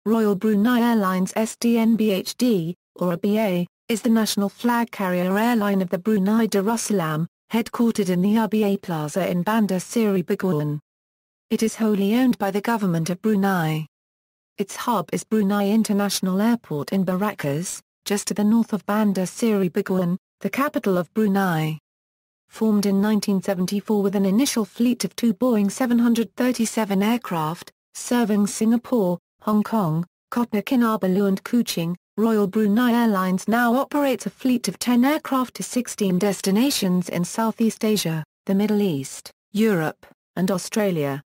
Royal Brunei Airlines Sdn Bhd, or RBA, is the national flag carrier airline of the Brunei Darussalam, headquartered in the RBA Plaza in Bandar Seri Begawan. It is wholly owned by the government of Brunei. Its hub is Brunei International Airport in Berakas, just to the north of Bandar Seri Begawan, the capital of Brunei. Formed in 1974 with an initial fleet of 2 Boeing 737 aircraft, serving Singapore, Hong Kong, Kota Kinabalu and Kuching, Royal Brunei Airlines now operates a fleet of 10 aircraft to 16 destinations in Southeast Asia, the Middle East, Europe, and Australia.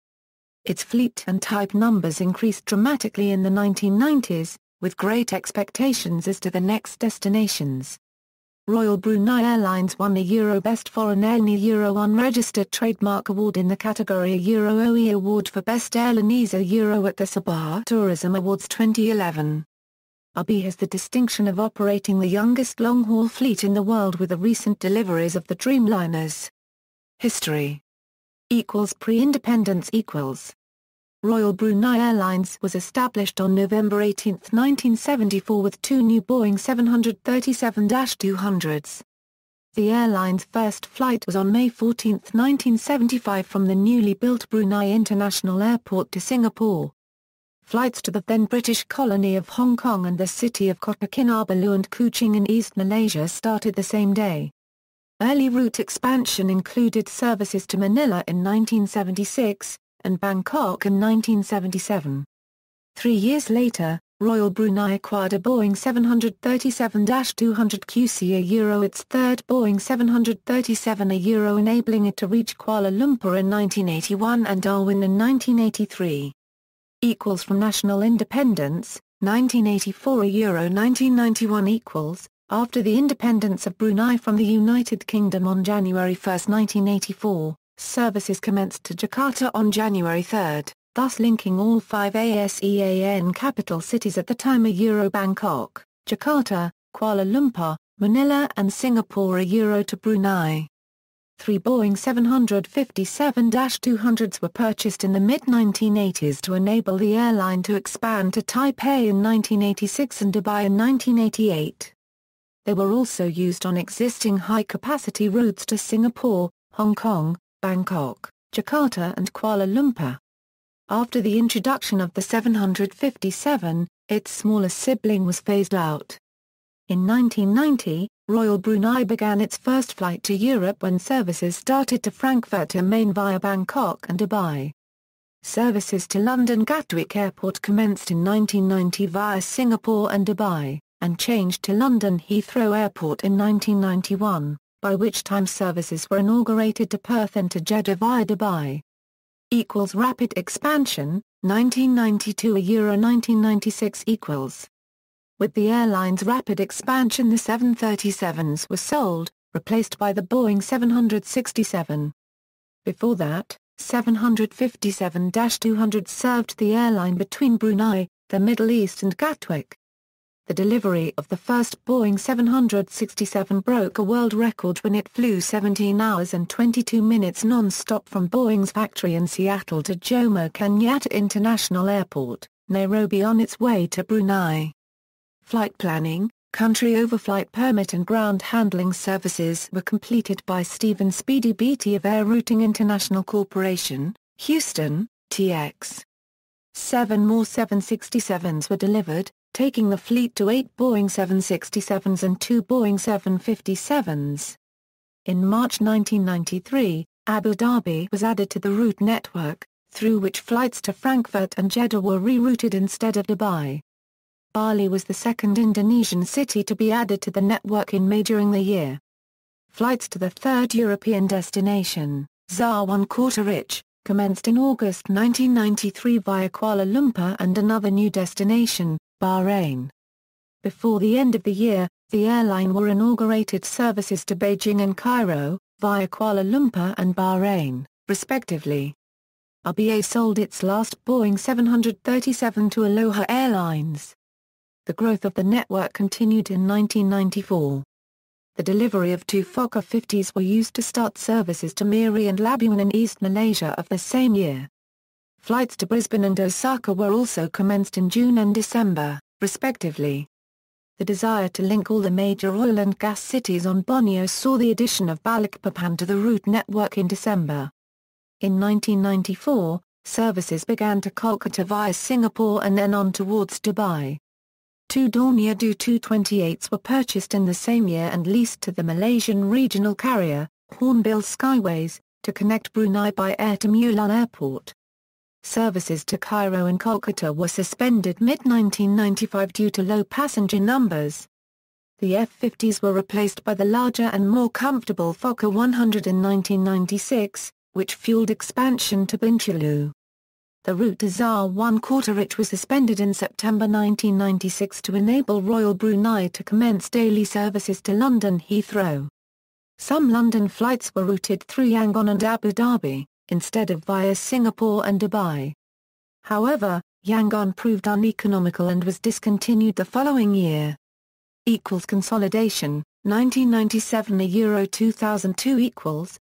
Its fleet and type numbers increased dramatically in the 1990s, with great expectations as to the next destinations. Royal Brunei Airlines won the Euro Best Foreign Airline Euro Unregistered Trademark Award in the category Euro OE Award for Best Airline Euro at the Sabah Tourism Awards 2011. RB has the distinction of operating the youngest long-haul fleet in the world with the recent deliveries of the Dreamliners. History Pre-independence Royal Brunei Airlines was established on November 18, 1974 with 2 new Boeing 737-200s. The airline's first flight was on May 14, 1975 from the newly built Brunei International Airport to Singapore. Flights to the then British colony of Hong Kong and the city of Kota Kinabalu and Kuching in East Malaysia started the same day. Early route expansion included services to Manila in 1976, and Bangkok in 1977. 3 years later, Royal Brunei acquired a Boeing 737-200QC its third Boeing 737 enabling it to reach Kuala Lumpur in 1981 and Darwin in 1983. From national independence, 1984 1991 After the independence of Brunei from the United Kingdom on January 1, 1984, services commenced to Jakarta on January 3, thus linking all 5 ASEAN capital cities at the time Bangkok, Jakarta, Kuala Lumpur, Manila and Singapore to Brunei. 3 Boeing 757-200s were purchased in the mid-1980s to enable the airline to expand to Taipei in 1986 and Dubai in 1988. They were also used on existing high-capacity routes to Singapore, Hong Kong, Bangkok, Jakarta and Kuala Lumpur. After the introduction of the 757, its smaller sibling was phased out. In 1990, Royal Brunei began its first flight to Europe when services started to Frankfurt am Main via Bangkok and Dubai. Services to London Gatwick Airport commenced in 1990 via Singapore and Dubai, and changed to London Heathrow Airport in 1991. By which time services were inaugurated to Perth and to Jeddah via Dubai. Rapid expansion, 1992 1996 With the airline's rapid expansion the 737s were sold, replaced by the Boeing 767. Before that, 757-200 served the airline between Brunei, the Middle East and Gatwick. The delivery of the first Boeing 767 broke a world record when it flew 17 hours and 22 minutes non-stop from Boeing's factory in Seattle to Jomo Kenyatta International Airport, Nairobi on its way to Brunei. Flight planning, country overflight permit and ground handling services were completed by Stephen Speedy Beatty of Air Routing International Corporation, Houston, TX. 7 more 767s were delivered, taking the fleet to 8 Boeing 767s and 2 Boeing 757s. In March 1993, Abu Dhabi was added to the route network, through which flights to Frankfurt and Jeddah were rerouted instead of Dubai. Bali was the second Indonesian city to be added to the network in May during the year. Flights to the third European destination, Zawan Kota Rich, commenced in August 1993 via Kuala Lumpur and another new destination, Bahrain. Before the end of the year, the airline were inaugurated services to Beijing and Cairo, via Kuala Lumpur and Bahrain, respectively. RBA sold its last Boeing 737 to Aloha Airlines. The growth of the network continued in 1994. The delivery of 2 Fokker 50s were used to start services to Miri and Labuan in East Malaysia of the same year. Flights to Brisbane and Osaka were also commenced in June and December, respectively. The desire to link all the major oil and gas cities on Borneo saw the addition of Balikpapan to the route network in December. In 1994, services began to Kolkata via Singapore and then on towards Dubai. 2 Dornier Do 228s were purchased in the same year and leased to the Malaysian regional carrier, Hornbill Skyways, to connect Brunei by air to Mulan Airport. Services to Cairo and Kolkata were suspended mid-1995 due to low passenger numbers. The F-50s were replaced by the larger and more comfortable Fokker 100 in 1996, which fueled expansion to Bintulu. The route to Zar 1 Quarterich was suspended in September 1996 to enable Royal Brunei to commence daily services to London Heathrow. Some London flights were routed through Yangon and Abu Dhabi, instead of via Singapore and Dubai. However, Yangon proved uneconomical and was discontinued the following year. Consolidation, 1997 Euro 2002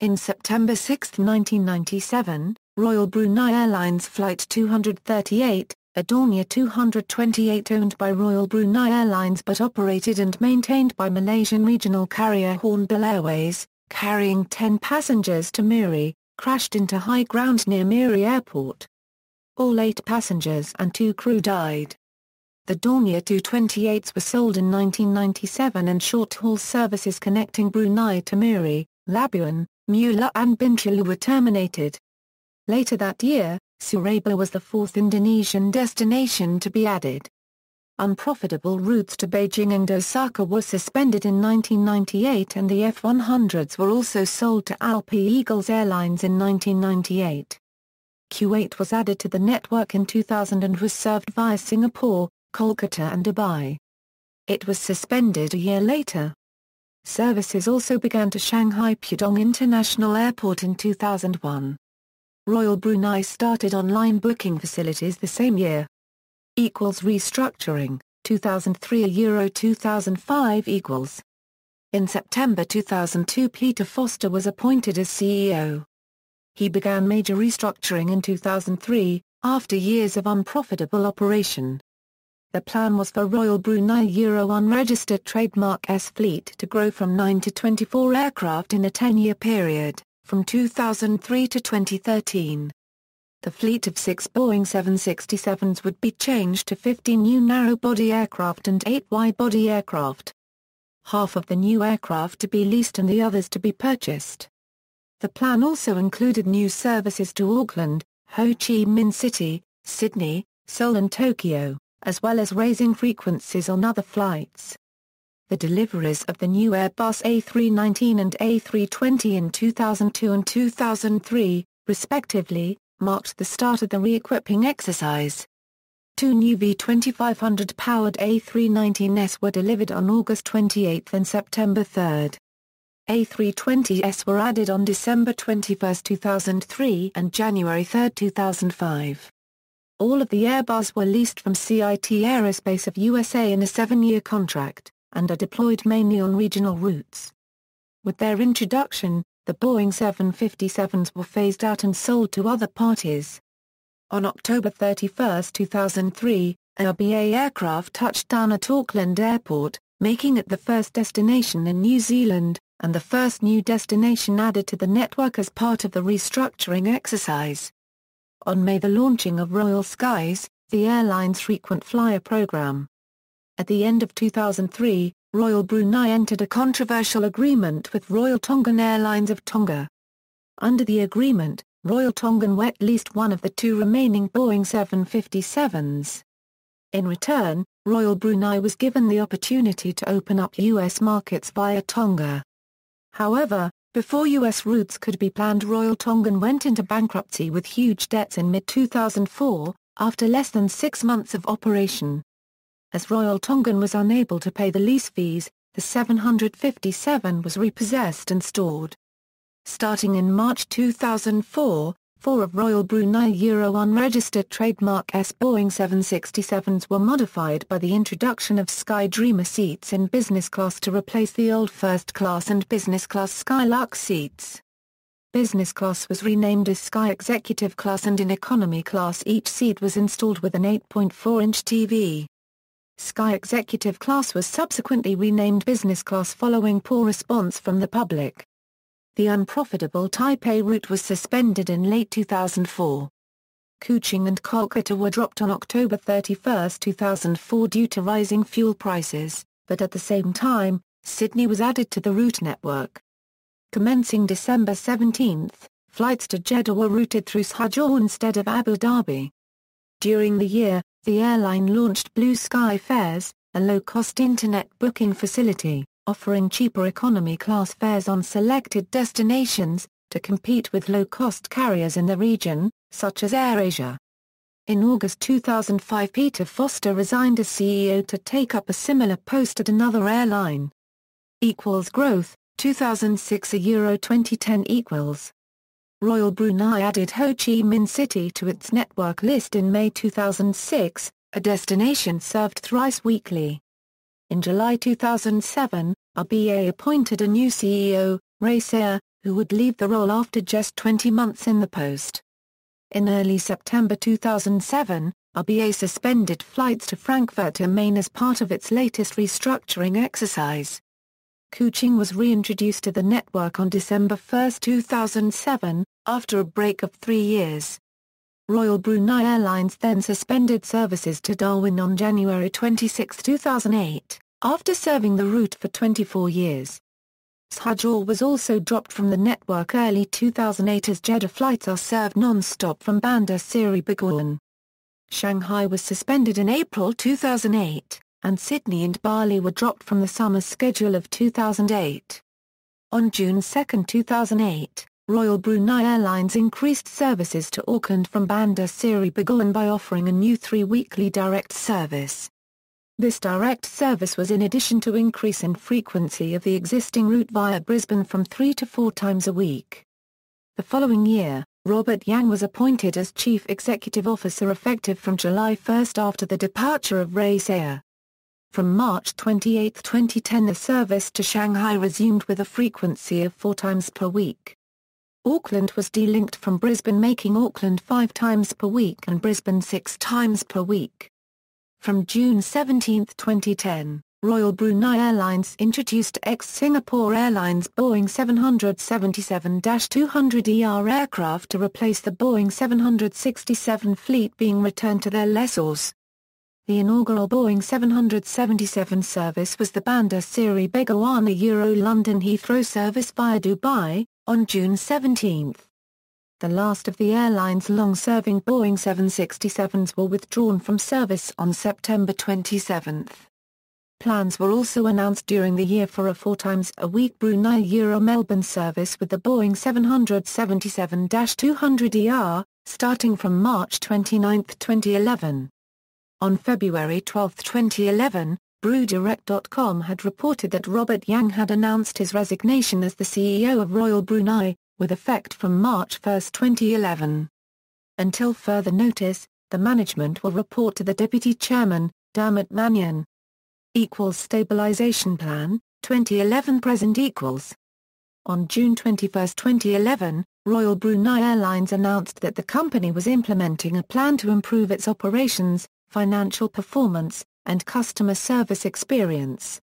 In September 6, 1997, Royal Brunei Airlines Flight 238, a Dornier 228 owned by Royal Brunei Airlines but operated and maintained by Malaysian regional carrier Hornbill Airways, carrying 10 passengers to Miri, crashed into high ground near Miri Airport. All 8 passengers and 2 crew died. The Dornier 228s were sold in 1997 and short-haul services connecting Brunei to Miri, Labuan, Mula and Bintulu were terminated. Later that year, Surabaya was the 4th Indonesian destination to be added. Unprofitable routes to Beijing and Osaka were suspended in 1998 and the F-100s were also sold to Alpe Eagles Airlines in 1998. Kuwait was added to the network in 2000 and was served via Singapore, Kolkata and Dubai. It was suspended a year later. Services also began to Shanghai Pudong International Airport in 2001. Royal Brunei started online booking facilities the same year. Restructuring, 2003 Euro 2005 In September 2002 Peter Foster was appointed as CEO. He began major restructuring in 2003, after years of unprofitable operation. The plan was for Royal Brunei Euro unregistered trademark S fleet to grow from 9 to 24 aircraft in a 10-year period, from 2003 to 2013. The fleet of 6 Boeing 767s would be changed to 15 new narrow-body aircraft and 8 wide-body aircraft. Half of the new aircraft to be leased and the others to be purchased. The plan also included new services to Auckland, Ho Chi Minh City, Sydney, Seoul and Tokyo, as well as raising frequencies on other flights. The deliveries of the new Airbus A319 and A320 in 2002 and 2003, respectively, marked the start of the re-equipping exercise. 2 new V2500-powered A319s were delivered on August 28 and September 3. A320s were added on December 21, 2003 and January 3, 2005. All of the Airbus were leased from CIT Aerospace of USA in a 7-year contract, and are deployed mainly on regional routes. With their introduction, the Boeing 757s were phased out and sold to other parties. On October 31, 2003, RBA aircraft touched down at Auckland Airport, making it the first destination in New Zealand, and the first new destination added to the network as part of the restructuring exercise. On May the launching of Royal Skies, the airline's frequent flyer program. At the end of 2003, Royal Brunei entered a controversial agreement with Royal Tongan Airlines of Tonga. Under the agreement, Royal Tongan wet leased one of the 2 remaining Boeing 757s. In return, Royal Brunei was given the opportunity to open up U.S. markets via Tonga. However, before U.S. routes could be planned, Royal Tongan went into bankruptcy with huge debts in mid-2004, after less than 6 months of operation. As Royal Tongan was unable to pay the lease fees, the 757 was repossessed and stored. Starting in March 2004, 4 of Royal Brunei Euro unregistered trademark S Boeing 767s were modified by the introduction of Sky Dreamer seats in business class to replace the old first class and business class Skylux seats. Business class was renamed as Sky Executive Class, and in economy class each seat was installed with an 8.4-inch TV. Sky Executive Class was subsequently renamed Business Class following poor response from the public. The unprofitable Taipei route was suspended in late 2004. Kuching and Kolkata were dropped on October 31, 2004 due to rising fuel prices, but at the same time, Sydney was added to the route network. Commencing December 17, flights to Jeddah were routed through Sharjah instead of Abu Dhabi. During the year, the airline launched Blue Sky Fares, a low-cost internet booking facility, offering cheaper economy class fares on selected destinations, to compete with low-cost carriers in the region, such as AirAsia. In August 2005, Peter Foster resigned as CEO to take up a similar post at another airline. Growth, 2006 Euro 2010 equals. Royal Brunei added Ho Chi Minh City to its network list in May 2006, a destination served thrice weekly. In July 2007, RBA appointed a new CEO, Ray Sayre, who would leave the role after just 20 months in the post. In early September 2007, RBA suspended flights to Frankfurt am Main as part of its latest restructuring exercise. Kuching was reintroduced to the network on December 1, 2007, after a break of 3 years. Royal Brunei Airlines then suspended services to Darwin on January 26, 2008, after serving the route for 24 years. Sharjah was also dropped from the network early 2008 as Jeddah flights are served non-stop from Bandar Seri Begawan. Shanghai was suspended in April 2008, and Sydney and Bali were dropped from the summer schedule of 2008. On June 2, 2008, Royal Brunei Airlines increased services to Auckland from Bandar Seri Begawan by offering a new 3-weekly direct service. This direct service was in addition to increase in frequency of the existing route via Brisbane from 3 to 4 times a week. The following year, Robert Yang was appointed as Chief Executive Officer effective from July 1 after the departure of Ray Sayre. From March 28, 2010 the service to Shanghai resumed with a frequency of 4 times per week. Auckland was delinked from Brisbane, making Auckland 5 times per week and Brisbane 6 times per week. From June 17, 2010, Royal Brunei Airlines introduced ex-Singapore Airlines Boeing 777-200ER aircraft to replace the Boeing 767 fleet being returned to their lessors. The inaugural Boeing 777 service was the Bandar Seri Begawan London Heathrow service via Dubai, on June 17. The last of the airline's long-serving Boeing 767s were withdrawn from service on September 27. Plans were also announced during the year for a 4 times a week Brunei-Melbourne service with the Boeing 777-200ER, starting from March 29, 2011. On February 12, 2011, BrewDirect.com had reported that Robert Yang had announced his resignation as the CEO of Royal Brunei, with effect from March 1, 2011. Until further notice, the management will report to the Deputy Chairman, Dermot Mannion. Stabilization Plan, 2011 present equals. On June 21, 2011, Royal Brunei Airlines announced that the company was implementing a plan to improve its operations, financial performance, and customer service experience.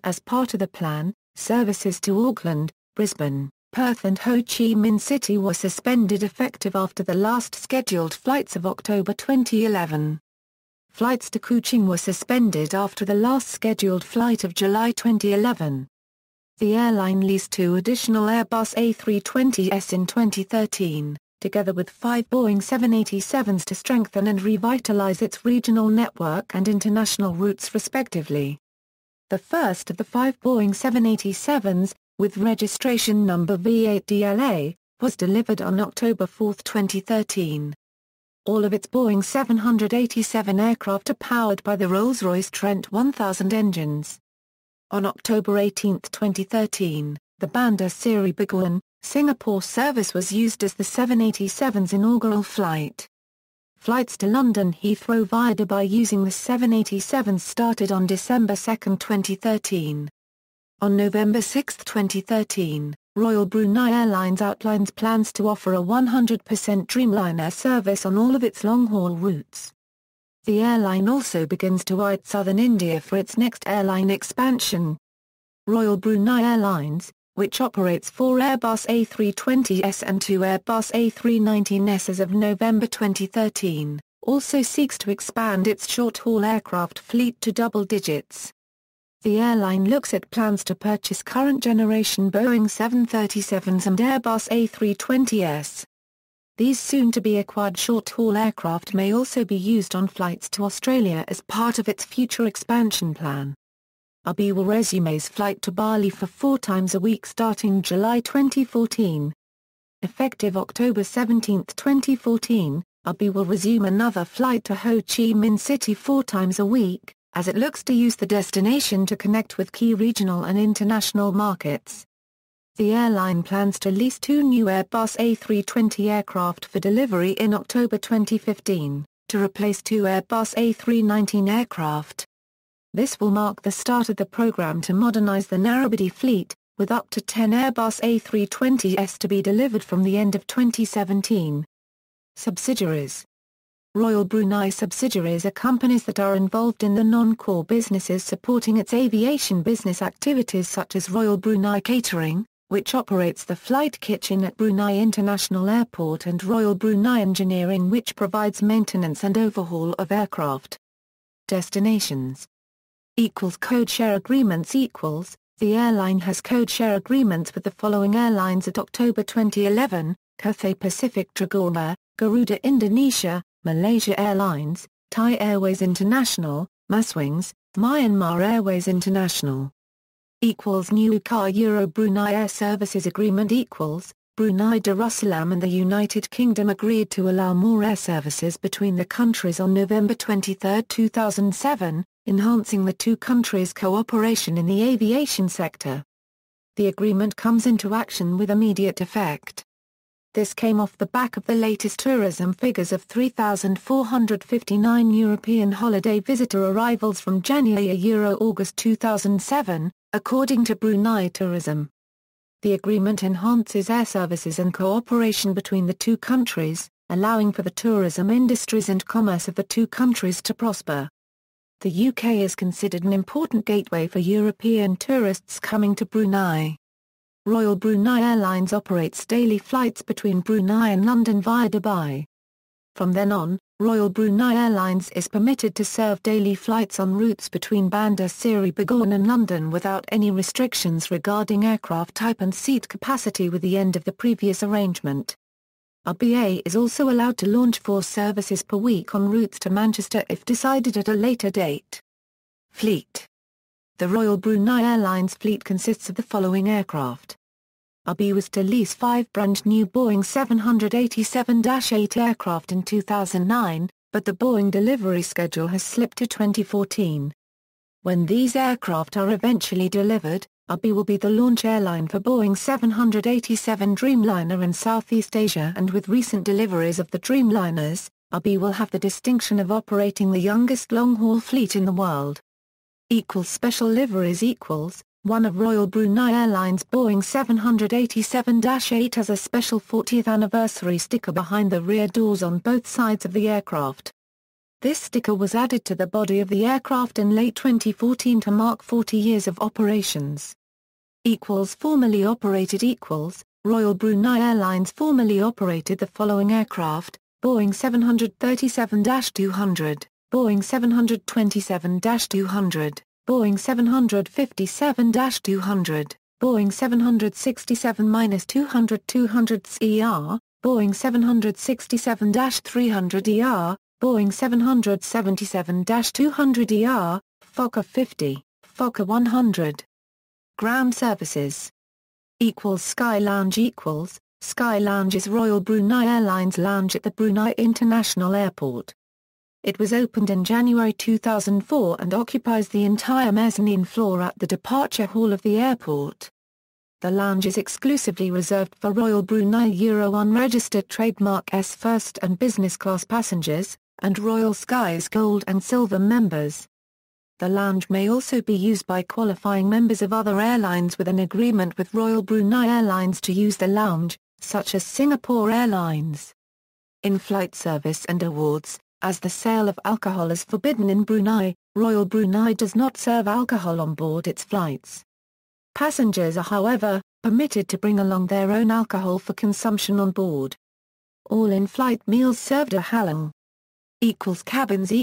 As part of the plan, services to Auckland, Brisbane, Perth and Ho Chi Minh City were suspended effective after the last scheduled flights of October 2011. Flights to Kuching were suspended after the last scheduled flight of July 2011. The airline leased 2 additional Airbus A320s in 2013, together with 5 Boeing 787s to strengthen and revitalize its regional network and international routes respectively. The first of the 5 Boeing 787s, with registration number V8DLA, was delivered on October 4, 2013. All of its Boeing 787 aircraft are powered by the Rolls-Royce Trent 1000 engines. On October 18, 2013, the Bandar Seri Begawan, Singapore service was used as the 787's inaugural flight. Flights to London Heathrow via Dubai using the 787s started on December 2, 2013. On November 6, 2013, Royal Brunei Airlines outlines plans to offer a 100% Dreamliner service on all of its long-haul routes. The airline also begins to eye southern India for its next airline expansion. Royal Brunei Airlines, which operates 4 Airbus A320s and 2 Airbus A319s as of November 2013, also seeks to expand its short-haul aircraft fleet to double digits. The airline looks at plans to purchase current-generation Boeing 737s and Airbus A320s. These soon-to-be-acquired short-haul aircraft may also be used on flights to Australia as part of its future expansion plan. RBA will resume its flight to Bali for 4 times a week starting July 2014. Effective October 17, 2014, RBA will resume another flight to Ho Chi Minh City 4 times a week, as it looks to use the destination to connect with key regional and international markets. The airline plans to lease 2 new Airbus A320 aircraft for delivery in October 2015, to replace 2 Airbus A319 aircraft. This will mark the start of the program to modernize the narrowbody fleet, with up to 10 Airbus A320s to be delivered from the end of 2017. Subsidiaries. Royal Brunei subsidiaries are companies that are involved in the non-core businesses supporting its aviation business activities such as Royal Brunei Catering, which operates the flight kitchen at Brunei International Airport, and Royal Brunei Engineering, which provides maintenance and overhaul of aircraft. Destinations. Code share agreements. The airline has code share agreements with the following airlines at October 2011, Cathay Pacific Trigona, Garuda Indonesia, Malaysia Airlines, Thai Airways International, Maswings, Myanmar Airways International. New Car Euro Brunei Air Services Agreement. Brunei Darussalam and the United Kingdom agreed to allow more air services between the countries on November 23, 2007, enhancing the two countries' cooperation in the aviation sector. The agreement comes into action with immediate effect. This came off the back of the latest tourism figures of 3,459 European holiday visitor arrivals from January-August 2007, according to Brunei Tourism. The agreement enhances air services and cooperation between the two countries, allowing for the tourism industries and commerce of the two countries to prosper. The UK is considered an important gateway for European tourists coming to Brunei. Royal Brunei Airlines operates daily flights between Brunei and London via Dubai. From then on, Royal Brunei Airlines is permitted to serve daily flights on routes between Bandar Seri Begawan and London without any restrictions regarding aircraft type and seat capacity with the end of the previous arrangement. RBA is also allowed to launch 4 services per week on routes to Manchester if decided at a later date. Fleet. The Royal Brunei Airlines fleet consists of the following aircraft. RBA was to lease 5 brand new Boeing 787-8 aircraft in 2009, but the Boeing delivery schedule has slipped to 2014. When these aircraft are eventually delivered, RBA will be the launch airline for Boeing 787 Dreamliner in Southeast Asia, and with recent deliveries of the Dreamliners, RBA will have the distinction of operating the youngest long-haul fleet in the world. Special liveries. One of Royal Brunei Airlines Boeing 787-8 has a special 40th anniversary sticker behind the rear doors on both sides of the aircraft. This sticker was added to the body of the aircraft in late 2014 to mark 40 years of operations. Formerly operated. Royal Brunei Airlines formerly operated the following aircraft: Boeing 737-200, Boeing 727-200, Boeing 757-200, Boeing 767-200 200ER, Boeing 767-300ER, Boeing 777-200ER, Fokker 50, Fokker 100. Ground services. Sky Lounge. Sky Lounge is Royal Brunei Airlines lounge at the Brunei International Airport. It was opened in January 2004 and occupies the entire mezzanine floor at the departure hall of the airport. The lounge is exclusively reserved for Royal Brunei Euro 1 registered trademark S first and business class passengers, and Royal Sky's Gold and Silver members. The lounge may also be used by qualifying members of other airlines with an agreement with Royal Brunei Airlines to use the lounge, such as Singapore Airlines. In-flight service and awards. As the sale of alcohol is forbidden in Brunei, Royal Brunei does not serve alcohol on board its flights. Passengers are, however, permitted to bring along their own alcohol for consumption on board. All in-flight meals served are halal. Cabins.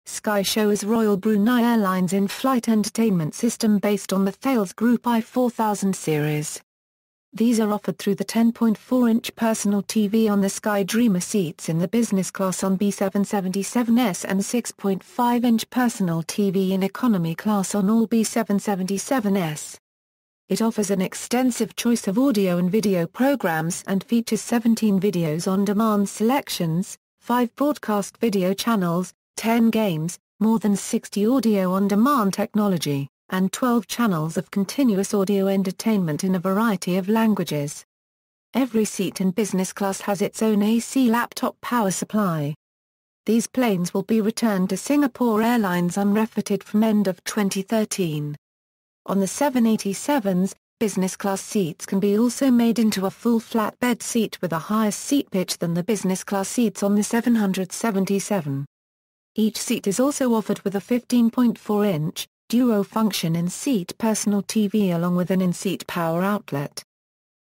Sky Show is Royal Brunei Airlines in-flight entertainment system based on the Thales Group i4000 series. These are offered through the 10.4-inch personal TV on the Sky Dreamer seats in the business class on B777s and 6.5-inch personal TV in economy class on all B777s. It offers an extensive choice of audio and video programs and features 17 videos on demand selections, 5 broadcast video channels, 10 games, more than 60 audio on demand technology, and 12 channels of continuous audio entertainment in a variety of languages. Every seat in business class has its own AC laptop power supply. These planes will be returned to Singapore Airlines unrefitted from end of 2013. On the 787s, business class seats can be also made into a full flatbed seat with a higher seat pitch than the business class seats on the 777. Each seat is also offered with a 15.4-inch, duo-function in-seat personal TV along with an in-seat power outlet.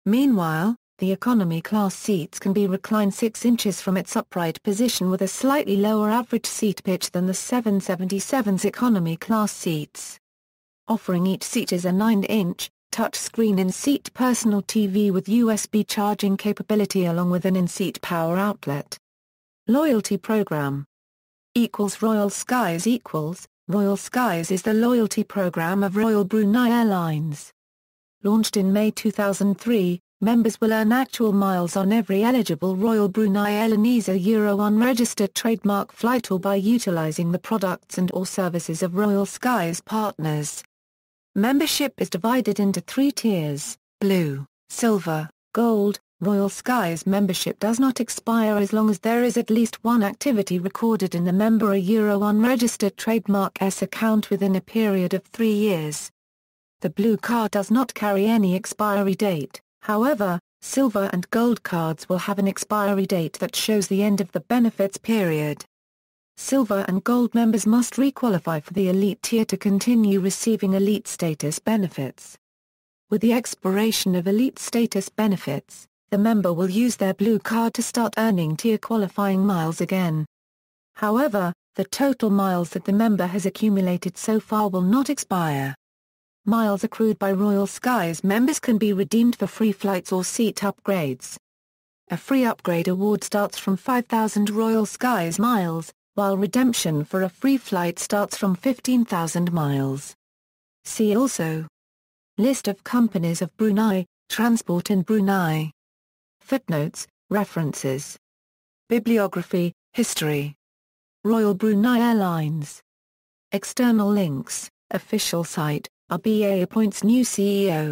Meanwhile, the economy class seats can be reclined 6 inches from its upright position with a slightly lower average seat pitch than the 777's economy class seats. Offering each seat is a 9-inch, touchscreen in-seat personal TV with USB charging capability along with an in-seat power outlet. Loyalty Program. Royal Skies. Royal Skies is the loyalty program of Royal Brunei Airlines. Launched in May 2003, members will earn actual miles on every eligible Royal Brunei Airlines Euro unregistered trademark flight or by utilizing the products and/or services of Royal Skies partners. Membership is divided into 3 tiers: Blue, Silver, Gold. Royal Skies membership does not expire as long as there is at least one activity recorded in the member Euro unregistered trademark S account within a period of 3 years. The Blue card does not carry any expiry date, however, Silver and Gold cards will have an expiry date that shows the end of the benefits period. Silver and Gold members must re-qualify for the Elite tier to continue receiving Elite status benefits. With the expiration of Elite status benefits, the member will use their Blue card to start earning tier qualifying miles again. However, the total miles that the member has accumulated so far will not expire. Miles accrued by Royal Skies members can be redeemed for free flights or seat upgrades. A free upgrade award starts from 5,000 Royal Skies miles, while redemption for a free flight starts from 15,000 miles. See also: List of companies of Brunei, Transport in Brunei. Footnotes, references. Bibliography, History. Royal Brunei Airlines. External links, official site, RBA appoints new CEO.